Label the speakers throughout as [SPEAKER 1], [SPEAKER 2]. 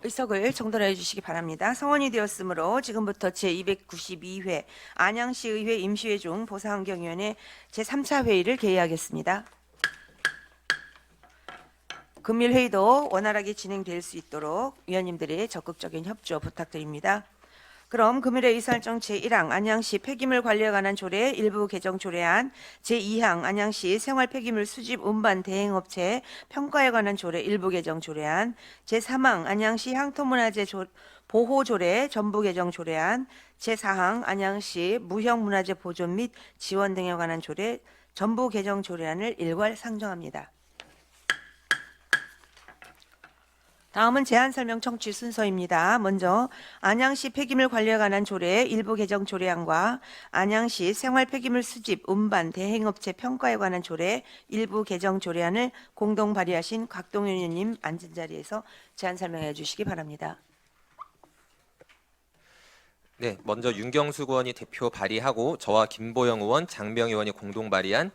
[SPEAKER 1] 의석을 정돈해 주시기 바랍니다. 성원이 되었으므로 지금부터 제292회 안양시의회 임시회 중 보사환경위원회 제3차 회의를 개의하겠습니다. 금일 회의도 원활하게 진행될 수 있도록 위원님들의 적극적인 협조 부탁드립니다. 그럼 금일의 의사일정 제1항 안양시 폐기물 관리에 관한 조례 일부 개정 조례안, 제2항 안양시 생활 폐기물 수집 운반 대행업체 평가에 관한 조례 일부 개정 조례안, 제3항 안양시 향토문화재 보호 조례 전부 개정 조례안, 제4항 안양시 무형문화재 보존 및 지원 등에 관한 조례 전부 개정 조례안을 일괄 상정합니다. 다음은 제안 설명 청취 순서입니다. 먼저 안양시 폐기물 관리에 관한 조례 일부 개정 조례안과 안양시 생활 폐기물 수집 운반 대행업체 평가에 관한 조례 일부 개정 조례안을 공동 발의하신 곽동윤 의원님 앉은 자리에서 제안 설명해 주시기 바랍니다.
[SPEAKER 2] 네, 먼저 윤경숙 의원이 대표 발의하고 저와 김보영 의원, 장명 의원이 공동 발의한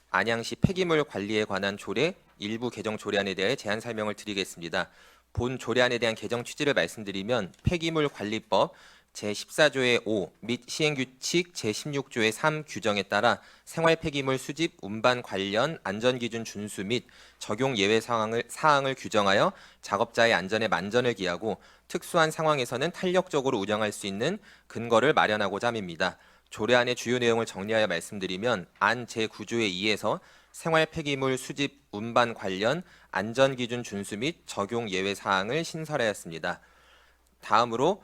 [SPEAKER 2] 안양시 폐기물 관리에 관한 조례 일부 개정 조례안에 대해 제안 설명을 드리겠습니다. 본 조례안에 대한 개정 취지를 말씀드리면 폐기물 관리법 제14조의 5 및 시행규칙 제16조의 3 규정에 따라 생활 폐기물 수집, 운반 관련 안전기준 준수 및 적용 예외 사항을 규정하여 작업자의 안전에 만전을 기하고 특수한 상황에서는 탄력적으로 운영할 수 있는 근거를 마련하고자 함입니다. 조례안의 주요 내용을 정리하여 말씀드리면 안 제9조의 2에서 생활 폐기물 수집, 운반 관련 안전기준 준수 및 적용 예외 사항을 신설하였습니다. 다음으로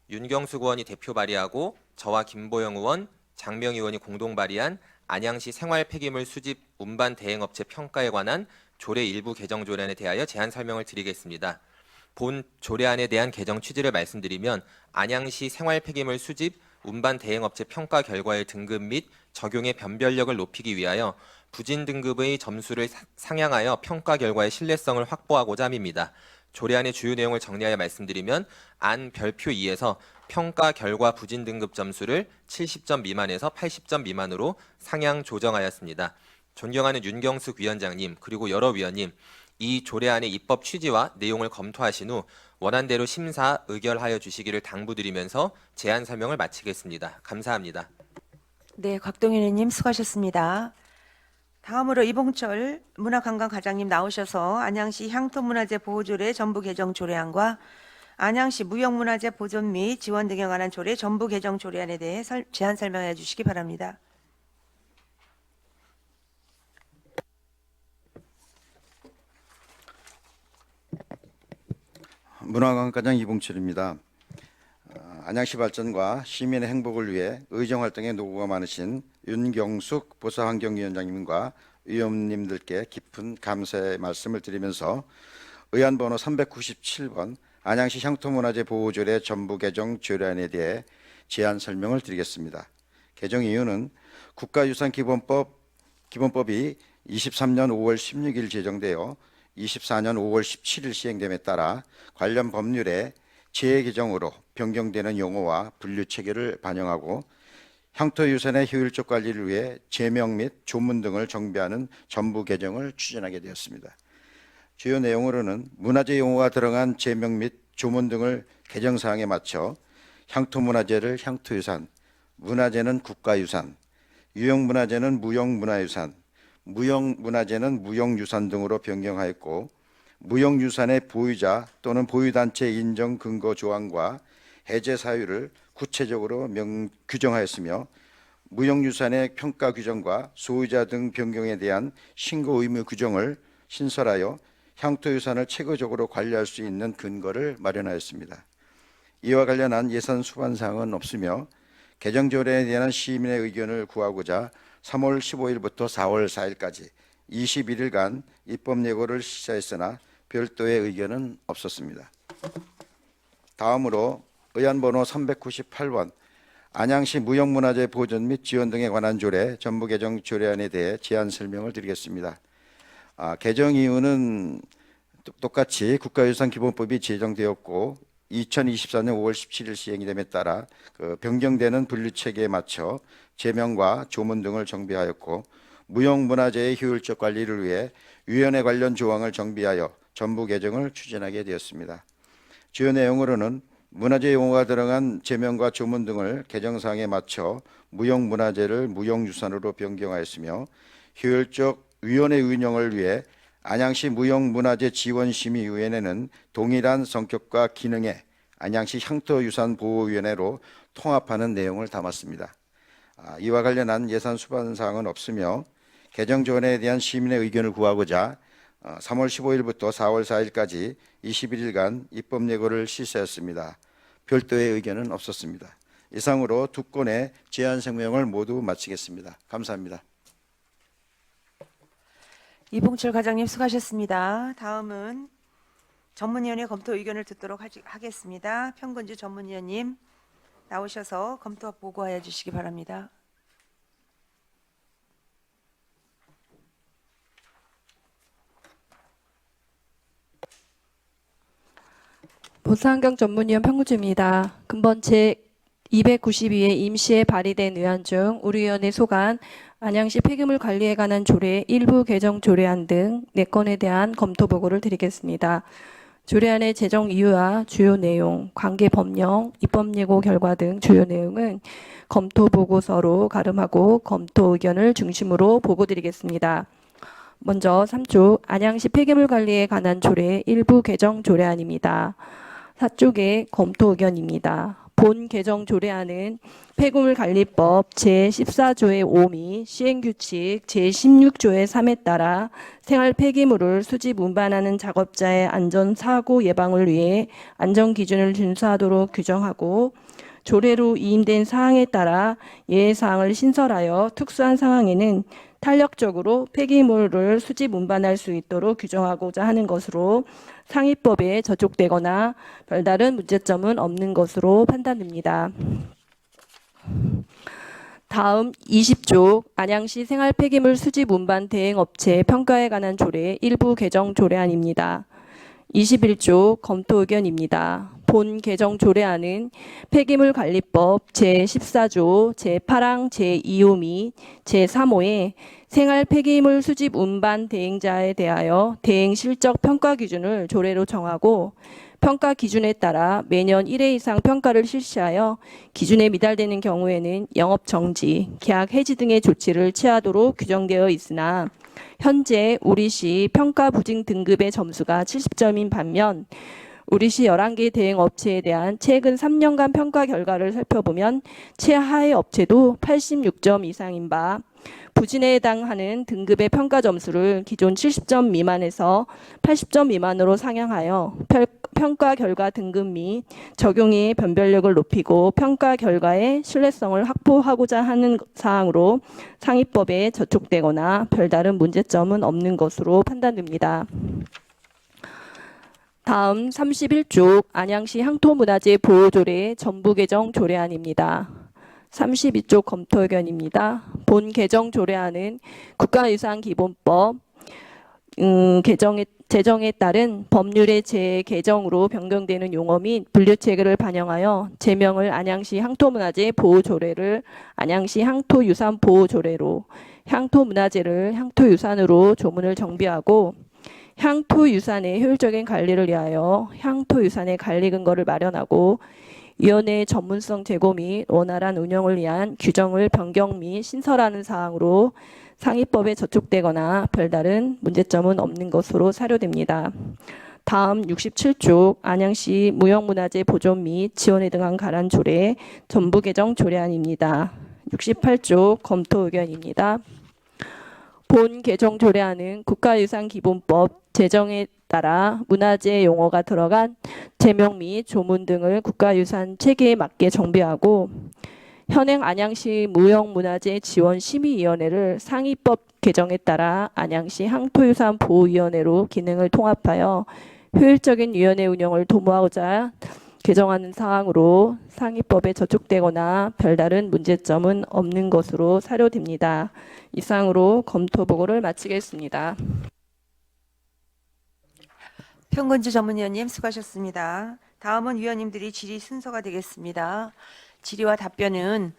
[SPEAKER 2] 윤경숙 의원이 대표 발의하고 저와 김보영 의원, 장명 의원이 공동 발의한 안양시 생활 폐기물 수집, 운반 대행업체 평가에 관한 조례 일부 개정 조례안에 대하여 제안 설명을 드리겠습니다. 본 조례안에 대한 개정 취지를 말씀드리면 안양시 생활 폐기물 수집, 운반 대행업체 평가 결과의 등급 및 적용의 변별력을 높이기 위하여 부진 등급의 점수를 상향하여 평가 결과의 신뢰성을 확보하고자 함입니다. 조례안의 주요 내용을 정리하여 말씀드리면 안 별표 2에서 평가 결과 부진 등급 점수를 70점 미만에서 80점 미만으로 상향 조정하였습니다. 존경하는 윤경숙 위원장님 그리고 여러 위원님, 이 조례안의 입법 취지와 내용을 검토하신 후 원안대로 심사 의결하여 주시기를 당부드리면서 제안 설명을 마치겠습니다. 감사합니다.
[SPEAKER 1] 네, 곽동윤 의원님 수고하셨습니다. 다음으로 이봉철 문화관광과장님 나오셔서 안양시 향토문화재 보호조례 전부 개정 조례안과 안양시 무형문화재 보존 및 지원 등에 관한 조례 전부 개정 조례안에 대해 제안 설명해 주시기 바랍니다.
[SPEAKER 3] 문화관광과장 이봉철입니다. 안양시 발전과 시민의 행복을 위해 의정활동에 노고가 많으신 윤경숙 보사환경위원장님과 위원님들께 깊은 감사의 말씀을 드리면서 의안번호 397번 안양시 향토문화재 보호조례 전부 개정 조례안에 대해 제안 설명을 드리겠습니다. 개정 이유는 국가유산기본법이 23년 5월 16일 제정되어 24년 5월 17일 시행됨에 따라 관련 법률에 재개정으로 변경되는 용어와 분류 체계를 반영하고 향토유산의 효율적 관리를 위해 제명 및 조문 등을 정비하는 전부 개정을 추진하게 되었습니다. 주요 내용으로는 문화재 용어가 들어간 제명 및 조문 등을 개정사항에 맞춰 향토문화재를 향토유산, 문화재는 국가유산, 유형문화재는 무형문화유산, 무형문화재는 무형유산 등으로 변경하였고 무형유산의 보유자 또는 보유단체 인정 근거 조항과 해제 사유를 구체적으로 규정하였으며 무형유산의 평가 규정과 소유자 등 변경에 대한 신고 의무 규정을 신설하여 향토유산을 체계적으로 관리할 수 있는 근거를 마련하였습니다. 이와 관련한 예산 수반 사항은 없으며 개정 조례에 대한 시민의 의견을 구하고자 3월 15일부터 4월 4일까지 21일간 입법 예고를 시사했으나 별도의 의견은 없었습니다. 다음으로 의안번호 398번 안양시 무형문화재 보존 및 지원 등에 관한 조례 전부 개정 조례안에 대해 제안 설명을 드리겠습니다. 개정 이유는 똑같이 국가유산기본법이 제정되었고 2024년 5월 17일 시행이 됨에 따라 변경되는 분류체계에 맞춰 제명과 조문 등을 정비하였고 무형문화재의 효율적 관리를 위해 위원회 관련 조항을 정비하여 전부 개정을 추진하게 되었습니다. 주요 내용으로는 문화재 용어가 들어간 제명과 조문 등을 개정사항에 맞춰 무형문화재를 무형유산으로 변경하였으며 효율적 위원회 운영을 위해 안양시 무형문화재 지원심의위원회는 동일한 성격과 기능의 안양시 향토유산보호위원회로 통합하는 내용을 담았습니다. 이와 관련한 예산 수반 사항은 없으며 개정 조언에 대한 시민의 의견을 구하고자 3월 15일부터 4월 4일까지 21일간 입법 예고를 실시하였습니다. 별도의 의견은 없었습니다. 이상으로 두 건의 제안 성명을 모두 마치겠습니다. 감사합니다.
[SPEAKER 1] 이봉철 과장님 수고하셨습니다. 다음은 전문위원회 검토 의견을 듣도록 하겠습니다. 평근주 전문위원님 나오셔서 검토 보고하여 주시기 바랍니다.
[SPEAKER 4] 보수환경 전문위원 평구주입니다. 근본 제292회 임시에 발의된 의안 중 우리 위원회 소관 안양시 폐기물 관리에 관한 조례 일부 개정 조례안 등 4건에 대한 검토 보고를 드리겠습니다. 조례안의 제정 이유와 주요 내용, 관계 법령, 입법 예고 결과 등 주요 내용은 검토 보고서로 가름하고 검토 의견을 중심으로 보고 드리겠습니다. 먼저 3조 안양시 폐기물 관리에 관한 조례 일부 개정 조례안입니다. 4쪽의 검토 의견입니다. 본 개정 조례안은 폐기물관리법 제14조의 5 및 시행규칙 제16조의 3에 따라 생활 폐기물을 수집 운반하는 작업자의 안전사고 예방을 위해 안전기준을 준수하도록 규정하고 조례로 이임된 사항에 따라 예외사항을 신설하여 특수한 상황에는 탄력적으로 폐기물을 수집 운반할 수 있도록 규정하고자 하는 것으로 상위법에 저촉되거나 별다른 문제점은 없는 것으로 판단됩니다. 다음 20조 안양시 생활 폐기물 수집 운반 대행업체 평가에 관한 조례 일부 개정 조례안입니다. 21조 검토 의견입니다. 본 개정 조례안은 폐기물관리법 제14조 제8항 제2호 및 제3호에 생활 폐기물 수집 운반 대행자에 대하여 대행 실적 평가 기준을 조례로 정하고 평가 기준에 따라 매년 1회 이상 평가를 실시하여 기준에 미달되는 경우에는 영업 정지, 계약 해지 등의 조치를 취하도록 규정되어 있으나 현재 우리시 평가 부진 등급의 점수가 70점인 반면 우리시 11개 대행 업체에 대한 최근 3년간 평가 결과를 살펴보면 최하의 업체도 86점 이상인 바 부진에 해당하는 등급의 평가 점수를 기존 70점 미만에서 80점 미만으로 상향하여 평가 결과 등급 및 적용의 변별력을 높이고 평가 결과의 신뢰성을 확보하고자 하는 사항으로 상위법에 저촉되거나 별다른 문제점은 없는 것으로 판단됩니다. 다음 31조 안양시 향토문화재 보호조례 전부 개정 조례안입니다. 32조 검토 의견입니다. 본 개정 조례안은 국가유산기본법 제정에 따른 법률의 재개정으로 변경되는 용어 및 분류체계를 반영하여 제명을 안양시 향토문화재 보호조례를 안양시 향토유산보호조례로 향토문화재를 향토유산으로 조문을 정비하고 향토유산의 효율적인 관리를 위하여 향토유산의 관리 근거를 마련하고 위원회의 전문성 제고 및 원활한 운영을 위한 규정을 변경 및 신설하는 사항으로 상위법에 저촉되거나 별다른 문제점은 없는 것으로 사료됩니다. 다음 67조 안양시 무형문화재 보존 및 지원에 등한 관한 조례 전부 개정 조례안입니다. 68조 검토 의견입니다. 본 개정 조례안은 국가유산기본법 제정에 따라 문화재 용어가 들어간 제명 및 조문 등을 국가유산 체계에 맞게 정비하고 현행 안양시 무형문화재 지원심의위원회를 상위법 개정에 따라 안양시 향토유산보호위원회로 기능을 통합하여 효율적인 위원회 운영을 도모하고자 개정하는 사항으로 상위법에 저촉되거나 별다른 문제점은 없는 것으로 사료됩니다. 이상으로 검토 보고를 마치겠습니다.
[SPEAKER 1] 평근주 전문위원님 수고하셨습니다. 다음은 위원님들이 질의 순서가 되겠습니다. 질의와 답변은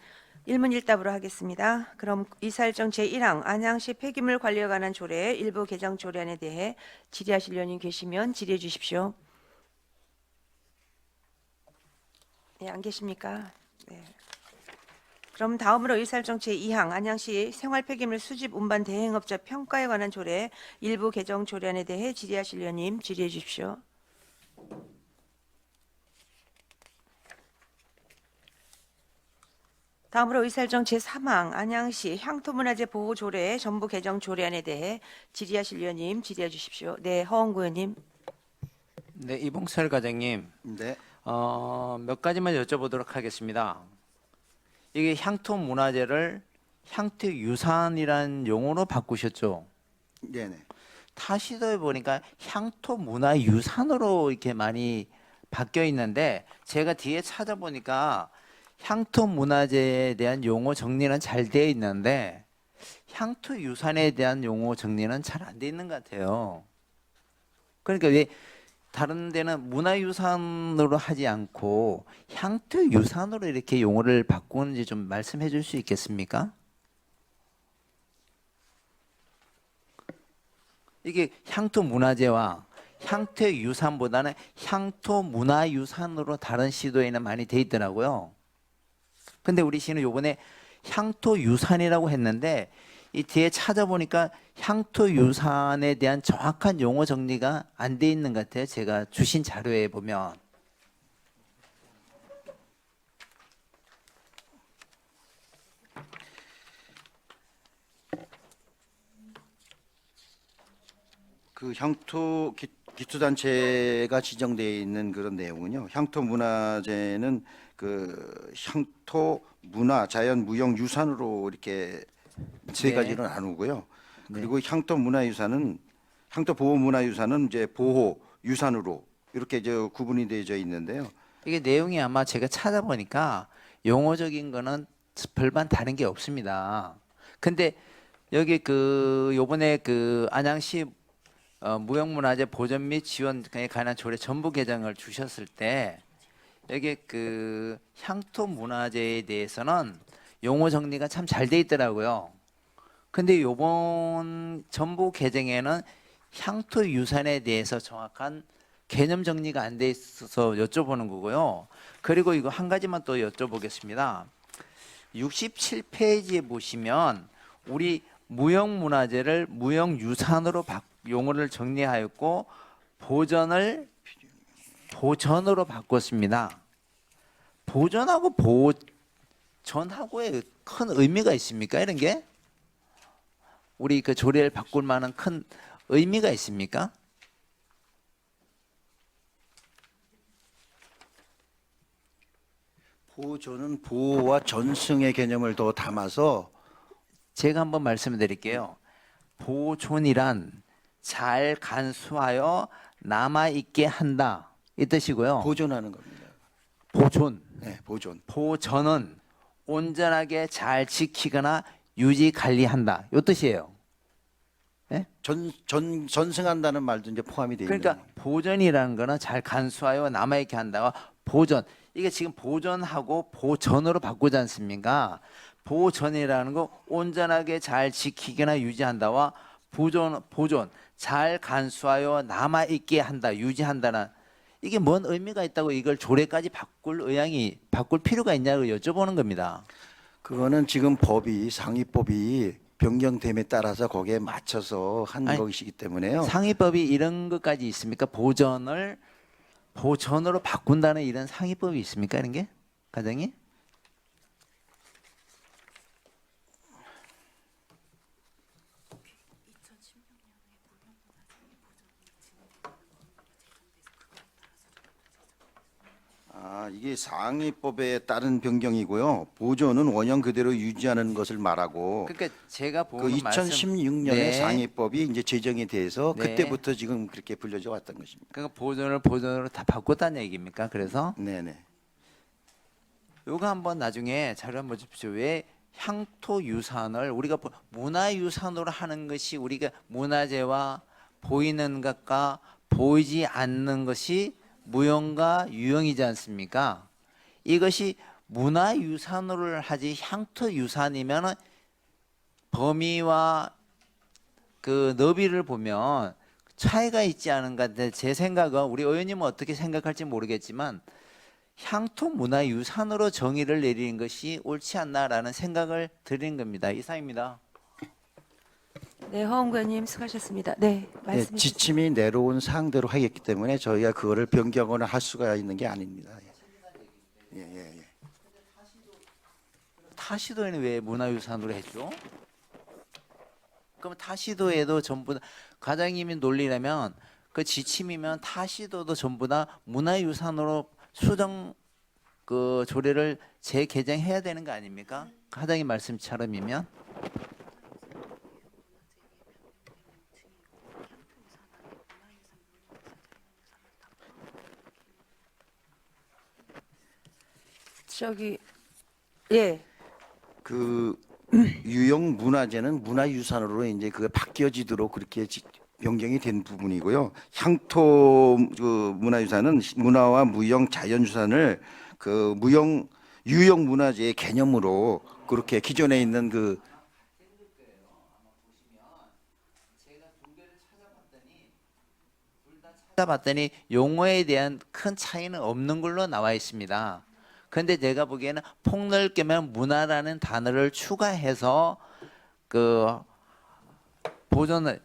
[SPEAKER 1] 1문 1답으로 하겠습니다. 그럼 이사일정 제1항 안양시 폐기물 관리에 관한 조례 일부 개정 조례안에 대해 질의하실 위원님 계시면 질의해 주십시오. 네, 안 계십니까? 네. 그럼 다음으로 의사일정 제2항 안양시 생활 폐기물 수집 운반 대행업자 평가에 관한 조례 일부 개정 조례안에 대해 질의하실 의원님 질의해 주십시오. 다음으로 의사일정 제3항 안양시 향토문화재 보호 조례 전부 개정 조례안에 대해 질의하실 의원님 질의해 주십시오. 네, 허원구 의원님.
[SPEAKER 5] 네, 이봉철 과장님,
[SPEAKER 3] 네.
[SPEAKER 5] 몇 가지만 여쭤보도록 하겠습니다. 이게 향토 문화재를 향토 유산이라는 용어로 바꾸셨죠?
[SPEAKER 3] 네네.
[SPEAKER 5] 타 시도해 보니까 향토 문화 유산으로 이렇게 많이 바뀌어 있는데 제가 뒤에 찾아보니까 향토 문화재에 대한 용어 정리는 잘 되어 있는데 향토 유산에 대한 용어 정리는 잘 안 돼 있는 것 같아요. 그러니까 왜 다른 데는 문화유산으로 하지 않고 향토유산으로 이렇게 용어를 바꾸는지 좀 말씀해 줄 수 있겠습니까? 이게 향토문화재와 향토유산보다는 향토문화유산으로 다른 시도에는 많이 돼 있더라고요. 근데 우리 시는 요번에 향토유산이라고 했는데 이 뒤에 찾아보니까 향토유산에 대한 정확한 용어 정리가 안 돼 있는 것 같아요. 제가 주신 자료에 보면.
[SPEAKER 3] 그 향토 기초단체가 지정되어 있는 그런 내용은요. 향토 문화재는 그 향토 문화 자연 무형 유산으로 이렇게 세
[SPEAKER 5] 네.
[SPEAKER 3] 가지로 나누고요. 그리고 향토 문화유산은 향토 보호 문화유산은 이제 보호 유산으로 이렇게 저 구분이 되어져 있는데요.
[SPEAKER 5] 이게 내용이 아마 제가 찾아보니까 용어적인 거는 별반 다른 게 없습니다. 근데 여기 그 요번에 그 안양시 무형문화재 보전 및 지원에 관한 조례 전부 개정을 주셨을 때 여기 그 향토 문화재에 대해서는 용어 정리가 참 잘 돼 있더라고요. 근데 요번 전부 개정에는 향토 유산에 대해서 정확한 개념 정리가 안 돼 있어서 여쭤보는 거고요. 그리고 이거 한 가지만 또 여쭤보겠습니다. 67페이지에 보시면 우리 무형문화재를 무형유산으로 용어를 정리하였고 보전으로 바꿨습니다. 보전하고 보전하고의 큰 의미가 있습니까? 이런 게 우리 그 조례를 바꿀 만한 큰 의미가 있습니까?
[SPEAKER 3] 보존은 보호와 전승의 개념을 더 담아서
[SPEAKER 5] 제가 한번 말씀을 드릴게요. 보존이란 잘 간수하여 남아있게 한다 이 뜻이고요.
[SPEAKER 3] 보존하는 겁니다.
[SPEAKER 5] 보존,
[SPEAKER 3] 네, 보존.
[SPEAKER 5] 보전은 온전하게 잘 지키거나 유지 관리한다 이 뜻이에요.
[SPEAKER 3] 전승한다는 말도 이제 포함이 되어 있는.
[SPEAKER 5] 그러니까 보전이라는 거는 잘 간수하여 남아있게 한다가 보전. 이게 지금 보전하고 보전으로 바꾸지 않습니까? 보전이라는 거 온전하게 잘 지키거나 유지한다와 보존 잘 간수하여 남아있게 한다 유지한다는 이게 뭔 의미가 있다고 이걸 조례까지 바꿀 필요가 있냐고 여쭤보는 겁니다.
[SPEAKER 3] 그거는 지금 상위법이 변경됨에 따라서 거기에 맞춰서 한
[SPEAKER 5] 아니,
[SPEAKER 3] 것이기 때문에요.
[SPEAKER 5] 상위법이 이런 것까지 있습니까? 보전으로 바꾼다는 이런 상위법이 있습니까? 이런 게 과장님?
[SPEAKER 3] 이게 상위법에 따른 변경이고요. 보존은 원형 그대로 유지하는 것을 말하고
[SPEAKER 5] 그러니까 제가
[SPEAKER 3] 그
[SPEAKER 5] 보는
[SPEAKER 3] 2016년에
[SPEAKER 5] 네.
[SPEAKER 3] 상위법이 이제 제정이 돼서
[SPEAKER 5] 네.
[SPEAKER 3] 그때부터 지금 그렇게 불려져 왔던 것입니다.
[SPEAKER 5] 그러니까 보존으로 다 바꿨다는 얘기입니까? 그래서
[SPEAKER 3] 네네.
[SPEAKER 5] 요거 한번 나중에 자료 한번 주십시오. 왜 향토 유산을 우리가 문화유산으로 하는 것이 우리가 문화재와 보이는 것과 보이지 않는 것이 무형과 유형이지 않습니까? 이것이 문화유산으로 하지 향토유산이면 범위와 그 너비를 보면 차이가 있지 않은가. 제 생각은 우리 의원님은 어떻게 생각할지 모르겠지만 향토 문화유산으로 정의를 내리는 것이 옳지 않나라는 생각을 드리는 겁니다. 이상입니다.
[SPEAKER 1] 네, 허은구 의원님 수고하셨습니다. 네,
[SPEAKER 3] 예,
[SPEAKER 1] 말씀해 주세요.
[SPEAKER 3] 지침이 내려온 사항대로 하겠기 때문에 저희가 그거를 변경을 할 수가 있는 게 아닙니다. 예, 예, 예.
[SPEAKER 5] 타시도에는 왜 문화유산으로 했죠? 그럼 타시도에도 전부 다 과장님이 논리라면 그 지침이면 타시도도 전부 다 문화유산으로 수정 그 조례를 재개정해야 되는 거 아닙니까? 과장님 말씀처럼이면
[SPEAKER 1] 저기 예,
[SPEAKER 3] 그 유형 문화재는 문화유산으로 이제 그게 바뀌어지도록 그렇게 변경이 된 부분이고요. 향토 그 문화유산은 문화와 무형 자연유산을 그 무형 유형 문화재의 개념으로 그렇게 기존에 있는 그
[SPEAKER 5] 찾아봤더니 용어에 대한 큰 차이는 없는 걸로 나와 있습니다. 그런데 제가 보기에는 폭넓게만 문화라는 단어를 추가해서 그 보존을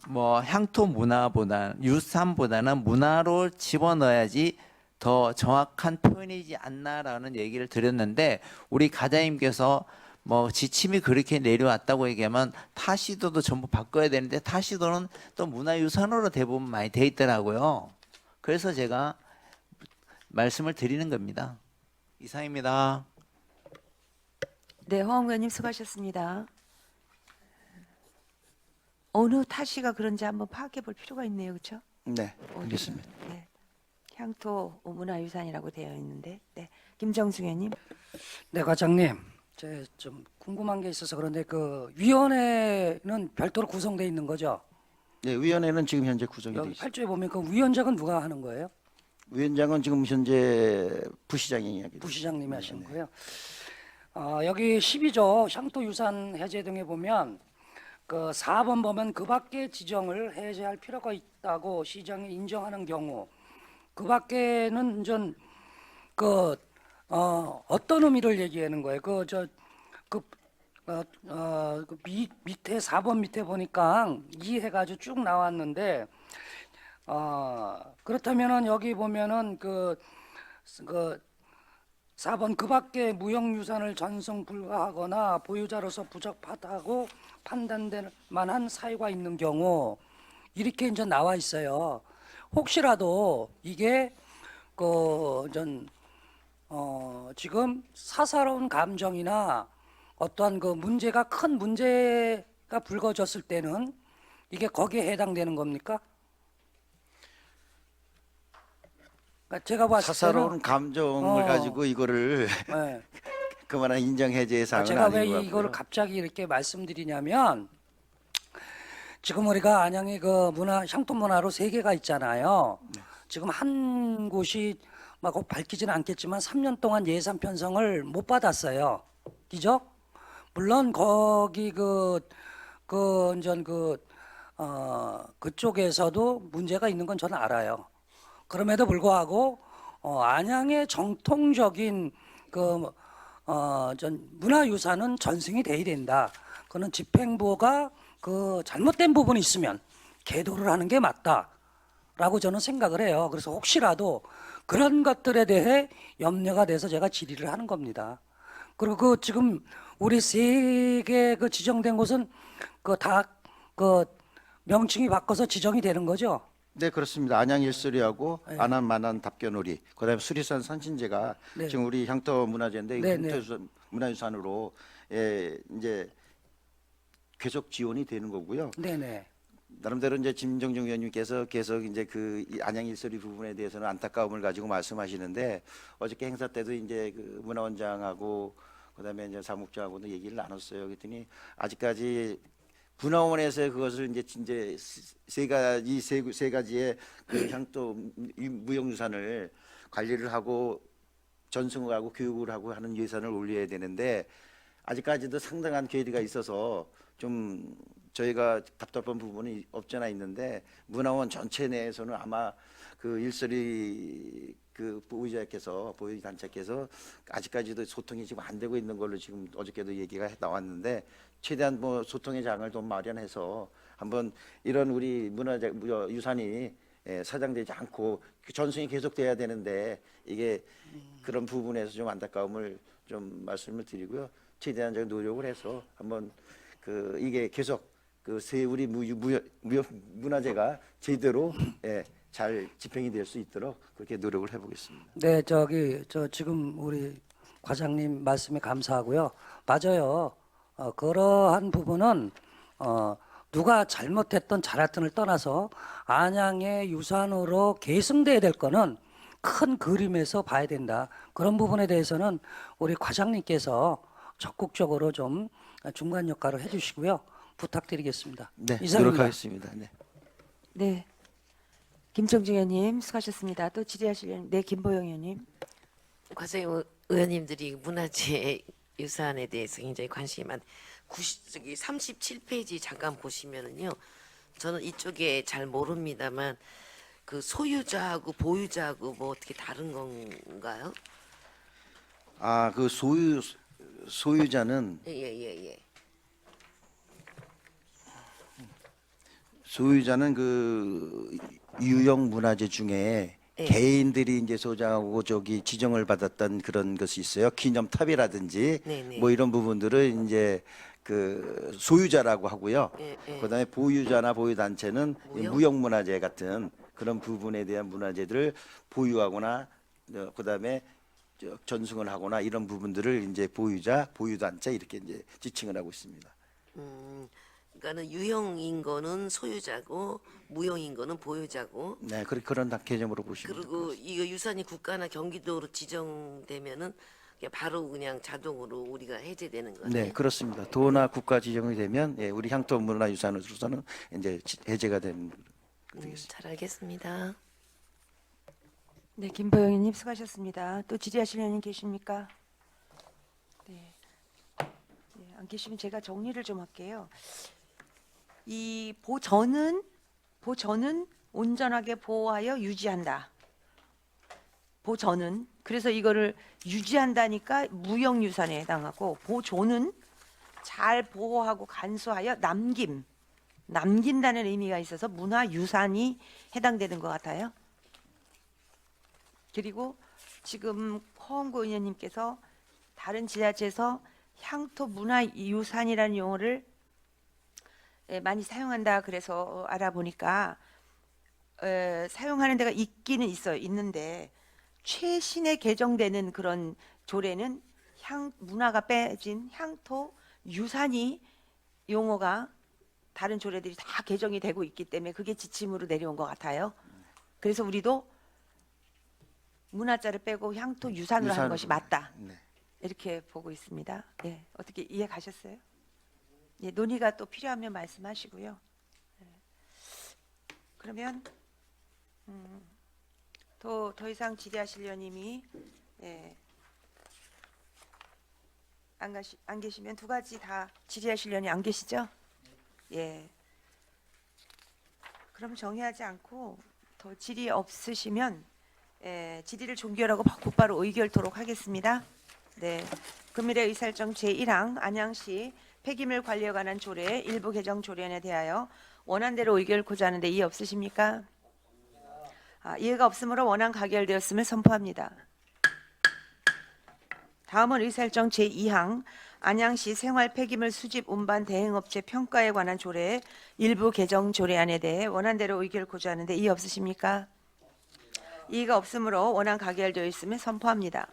[SPEAKER 5] 뭐 향토 문화보다 유산보다는 문화로 집어넣어야지 더 정확한 표현이지 않나라는 얘기를 드렸는데 우리 가장님께서 뭐 지침이 그렇게 내려왔다고 얘기하면 타시도도 전부 바꿔야 되는데 타시도는 또 문화유산으로 대부분 많이 돼 있더라고요. 그래서 제가 말씀을 드리는 겁니다. 이상입니다.
[SPEAKER 1] 네, 허은구 의원님 수고하셨습니다. 어느 타시가 그런지 한번 파악해 볼 필요가 있네요, 그렇죠?
[SPEAKER 3] 네, 알겠습니다.
[SPEAKER 1] 네, 향토 문화유산이라고 되어 있는데, 네, 김정숙 의원님.
[SPEAKER 6] 네, 과장님. 제 좀 궁금한 게 있어서 그런데 그 위원회는 별도로 구성되어 있는 거죠?
[SPEAKER 3] 네, 위원회는 지금 현재 구성이 되어
[SPEAKER 6] 여기
[SPEAKER 3] 있습니다.
[SPEAKER 6] 8조에 보면 그 위원장은 누가 하는 거예요?
[SPEAKER 3] 위원장은 지금 현재 부시장이 하게
[SPEAKER 6] 부시장님이 하시는 거예요. 여기 12조 향토유산 해제 등에 보면 그 4번 보면 그 밖에 지정을 해제할 필요가 있다고 시장이 인정하는 경우 그 밖에는 어떤 의미를 얘기하는 거예요? 밑에 4번 밑에 보니까 이 해가지고 쭉 나왔는데 그렇다면은 여기 보면은 그 4번 그 밖에 무형유산을 전송 불가하거나 보유자로서 부적하다고 판단될 만한 사유가 있는 경우 이렇게 이제 나와 있어요. 혹시라도 이게 지금 사사로운 감정이나 어떠한 그 문제가 큰 문제가 불거졌을 때는 이게 거기에 해당되는 겁니까? 그러니까 제가 봤을 때는
[SPEAKER 3] 사사로운 감정을
[SPEAKER 6] 어.
[SPEAKER 3] 가지고 이거를
[SPEAKER 6] 네.
[SPEAKER 3] 그만한 인정 해제의 사항은
[SPEAKER 6] 제가 왜
[SPEAKER 3] 아닌 것
[SPEAKER 6] 이걸
[SPEAKER 3] 같고요.
[SPEAKER 6] 갑자기 이렇게 말씀드리냐면 지금 우리가 안양의 그 향토 문화로 3개가 있잖아요. 지금 한 곳이 막 꼭 밝히지는 않겠지만 3년 동안 예산 편성을 못 받았어요. 그죠? 물론 거기 그쪽에서도 문제가 있는 건 저는 알아요. 그럼에도 불구하고 안양의 정통적인 문화유산은 전승이 돼야 된다. 그는 집행부가 그 잘못된 부분이 있으면 계도를 하는 게 맞다라고 저는 생각을 해요. 그래서 혹시라도 그런 것들에 대해 염려가 돼서 제가 질의를 하는 겁니다. 그리고 지금 우리 3개 지정된 곳은 명칭이 바꿔서 지정이 되는 거죠?
[SPEAKER 3] 네, 그렇습니다. 안양 일소리하고
[SPEAKER 6] 네.
[SPEAKER 3] 안암 만안 답견오리, 그다음에 수리산 선신제가
[SPEAKER 6] 네.
[SPEAKER 3] 지금 우리 향토 문화재인데
[SPEAKER 6] 네, 네.
[SPEAKER 3] 문화유산으로 이제 계속 지원이 되는 거고요.
[SPEAKER 6] 네네.
[SPEAKER 3] 나름대로 이제 김정중 의원님께서 계속 이제 이 안양 일소리 부분에 대해서는 안타까움을 가지고 말씀하시는데 어저께 행사 때도 이제 그 문화원장하고 그다음에 이제 사무국장하고도 얘기를 나눴어요. 그랬더니 아직까지 분화원에서 그것을 이제 세 가지의 그 향토 무형유산을 관리를 하고 전승을 하고 교육을 하고 하는 예산을 올려야 되는데 아직까지도 상당한 괴리가 있어서 좀 저희가 답답한 부분이 없잖아 있는데 문화원 전체 내에서는 아마 그 일소리 그 보유단체께서 아직까지도 소통이 지금 안 되고 있는 걸로 지금 어저께도 얘기가 나왔는데 최대한 뭐 소통의 장을 좀 마련해서 한번 이런 우리 유산이 사장되지 않고 전승이 계속돼야 되는데 이게 그런 부분에서 좀 안타까움을 좀 말씀을 드리고요. 최대한 제가 노력을 해서 한번 이게 계속 우리 문화재가 제대로 잘 집행이 될 수 있도록 그렇게 노력을 해보겠습니다.
[SPEAKER 6] 네, 지금 우리 과장님 말씀에 감사하고요. 맞아요. 그러한 부분은 누가 잘못했던 잘했던을 떠나서 안양의 유산으로 계승돼야 될 거는 큰 그림에서 봐야 된다. 그런 부분에 대해서는 우리 과장님께서 적극적으로 좀 중간 역할을 해주시고요. 부탁드리겠습니다.
[SPEAKER 3] 네,
[SPEAKER 6] 이상입니다.
[SPEAKER 3] 노력하겠습니다. 네.
[SPEAKER 1] 네. 김청중 의원님 수고하셨습니다. 또 질의하실 의원님. 네, 김보영 의원님.
[SPEAKER 7] 과장님 의원님들이 문화재 유산에 대해서 굉장히 관심이 많. 37페이지 잠깐 보시면은요. 저는 이쪽에 잘 모릅니다만 그 소유자하고 보유자하고 뭐 어떻게 다른 건가요?
[SPEAKER 3] 그 소유자는
[SPEAKER 7] 예.
[SPEAKER 3] 그 유형 문화재 중에
[SPEAKER 7] 예.
[SPEAKER 3] 개인들이 이제 소장하고 지정을 받았던 그런 것이 있어요. 기념탑이라든지
[SPEAKER 7] 네네.
[SPEAKER 3] 뭐 이런 부분들을 이제 그 소유자라고 하고요.
[SPEAKER 7] 예.
[SPEAKER 3] 그다음에 보유자나 보유단체는
[SPEAKER 7] 무형?
[SPEAKER 3] 무형문화재 같은 그런 부분에 대한 문화재들을 보유하거나 그다음에 전승을 하거나 이런 부분들을 이제 보유자, 보유단체 이렇게 이제 지칭을 하고 있습니다.
[SPEAKER 7] 그러니까는 유형인 거는 소유자고 무형인 거는 보유자고.
[SPEAKER 3] 네, 그런 개념으로 보시면
[SPEAKER 7] 그리고 이거 유산이 국가나 경기도로 지정되면은 그냥 바로 그냥 자동으로 우리가 해제되는 거예요.
[SPEAKER 3] 네, 그렇습니다. 도나 국가 지정이 되면 우리 향토 문화유산으로서는 이제 해제가 되는 되겠습니다.
[SPEAKER 7] 잘 알겠습니다.
[SPEAKER 1] 네, 김보영 의원님 수고하셨습니다. 또 질의하실 의원님 계십니까? 네. 네, 안 계시면 제가 정리를 좀 할게요. 이 보전은 온전하게 보호하여 유지한다. 보전은 그래서 이거를 유지한다니까 무형유산에 해당하고 보존은 잘 보호하고 간수하여 남긴다는 의미가 있어서 문화유산이 해당되는 것 같아요. 그리고 지금 허원구 의원님께서 다른 지자체에서 향토 문화유산이라는 용어를 많이 사용한다 그래서 알아보니까 사용하는 데가 있기는 있는데 최신에 개정되는 그런 조례는 문화가 빼진 향토 유산이 용어가 다른 조례들이 다 개정이 되고 있기 때문에 그게 지침으로 내려온 것 같아요. 그래서 우리도 문화자를 빼고 향토 유산으로 하는 것이 맞다.
[SPEAKER 3] 네.
[SPEAKER 1] 이렇게 보고 있습니다. 네, 어떻게 이해 가셨어요? 예, 논의가 또 필요하면 말씀하시고요. 네. 그러면 더 이상 질의하실 의원님이 안 계시면 두 가지 다 질의하실 의원이 안 계시죠? 예. 그럼 정의하지 않고 더 질의 없으시면 질의를 종결하고 곧바로 의결토록 하겠습니다. 네. 금일의 의사일정 제1항 안양시 폐기물 관리에 관한 조례 일부 개정 조례안에 대하여 원안대로 의결코자 하는데 이의 없으십니까? 이해가 없으므로 원안 가결되었음을 선포합니다. 다음은 의사일정 제2항 안양시 생활 폐기물 수집 운반 대행업체 평가에 관한 조례 일부 개정 조례안에 대해 원안대로 의결코자 하는데 이의 없으십니까? 이의가 없으므로 원안 가결되어 있음을 선포합니다.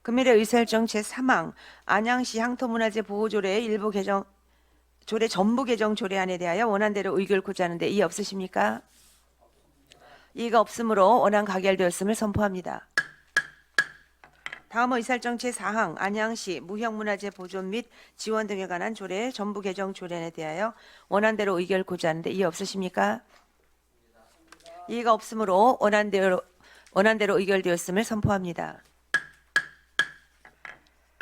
[SPEAKER 1] 금일의 의사일정 제3항 안양시 향토문화재 보호조례 일부 개정 조례 전부 개정 조례안에 대하여 원안대로 의결코자 하는데 이의 없으십니까? 이의가 없으므로 원안 가결되었음을 선포합니다. 다음은 의사일정 제4항 안양시 무형문화재 보존 및 지원 등에 관한 조례 전부 개정 조례안에 대하여 원안대로 의결코자 하는데 이의 없으십니까? 이의가 없으므로 원안대로 의결되었음을 선포합니다.